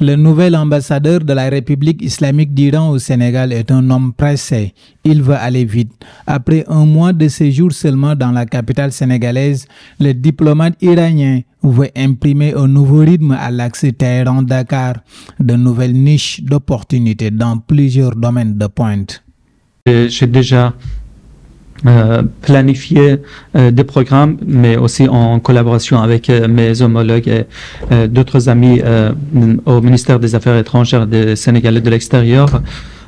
Le nouvel ambassadeur de la République islamique d'Iran au Sénégal est un homme pressé. Il veut aller vite. Après un mois de séjour seulement dans la capitale sénégalaise, le diplomate iranien veut imprimer un nouveau rythme à l'axe Téhéran-Dakar, de nouvelles niches d'opportunités dans plusieurs domaines de pointe. J'ai déjà planifié des programmes, mais aussi en collaboration avec mes homologues et d'autres amis au ministère des Affaires étrangères des Sénégalais de l'extérieur.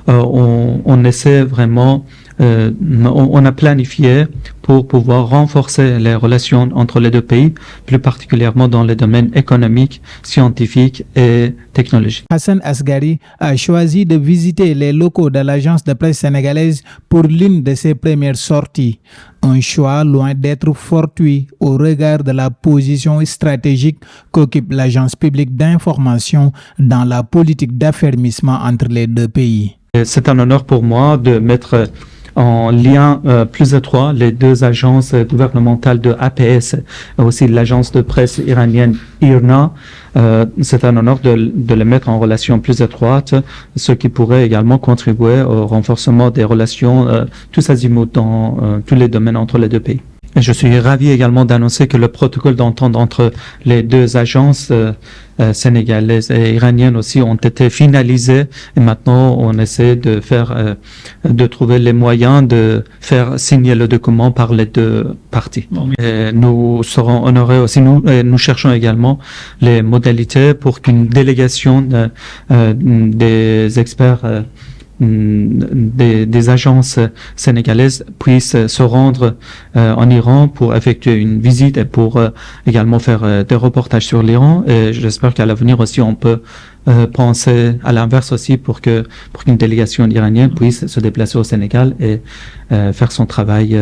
On essaie vraiment, on a planifié pour pouvoir renforcer les relations entre les deux pays, plus particulièrement dans les domaines économiques, scientifiques et technologiques. Hassan Asgari a choisi de visiter les locaux de l'agence de presse sénégalaise pour l'une de ses premières sorties. Un choix loin d'être fortuit au regard de la position stratégique qu'occupe l'agence publique d'information dans la politique d'affermissement entre les deux pays. C'est un honneur pour moi de mettre en lien plus étroit les deux agences gouvernementales de APS, aussi l'agence de presse iranienne IRNA. C'est un honneur de les mettre en relation plus étroite, ce qui pourrait également contribuer au renforcement des relations tous azimuts dans tous les domaines entre les deux pays. Et je suis ravi également d'annoncer que le protocole d'entente entre les deux agences sénégalaises et iraniennes aussi ont été finalisés. Et maintenant, on essaie de trouver les moyens de faire signer le document par les deux parties. Et nous serons honorés aussi, nous cherchons également les modalités pour qu'une délégation des experts des agences sénégalaises puissent se rendre en Iran pour effectuer une visite et pour également faire des reportages sur l'Iran. Et j'espère qu'à l'avenir aussi on peut penser à l'inverse aussi pour qu'une délégation iranienne puisse se déplacer au Sénégal et faire son travail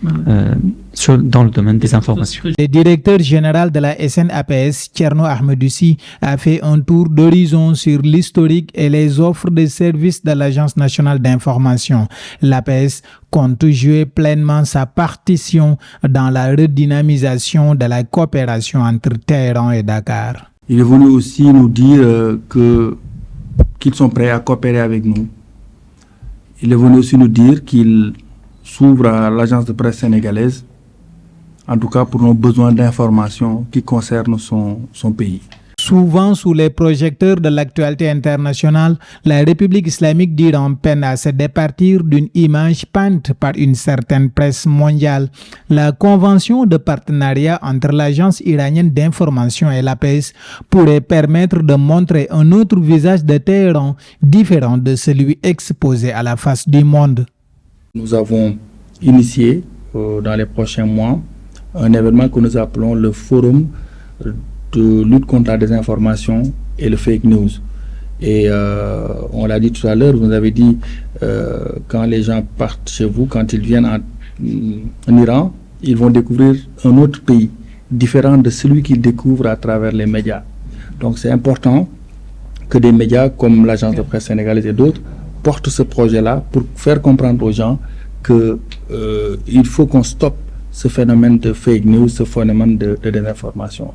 dans le domaine des informations. Le directeur général de la SNAPS, Thierno Ahmedoussi, a fait un tour d'horizon sur l'historique et les offres de services de l'Agence nationale d'information. L'APS compte jouer pleinement sa partition dans la redynamisation de la coopération entre Téhéran et Dakar. Il est venu aussi nous dire qu'ils sont prêts à coopérer avec nous. Il est venu aussi nous dire qu'il s'ouvre à l'agence de presse sénégalaise, en tout cas pour nos besoins d'information qui concernent son pays. Souvent sous les projecteurs de l'actualité internationale, la République islamique d'Iran peine à se départir d'une image peinte par une certaine presse mondiale. La convention de partenariat entre l'agence iranienne d'information et l'APS pourrait permettre de montrer un autre visage de Téhéran différent de celui exposé à la face du monde. Nous avons initié dans les prochains mois un événement que nous appelons le Forum de lutte contre la désinformation et le fake news. Et on l'a dit tout à l'heure, vous avez dit quand les gens partent chez vous, quand ils viennent en Iran, ils vont découvrir un autre pays différent de celui qu'ils découvrent à travers les médias. Donc c'est important que des médias comme l'agence de presse sénégalaise et d'autres portent ce projet-là pour faire comprendre aux gens qu'il faut qu'on stoppe ce phénomène de fake news, ce phénomène de désinformation.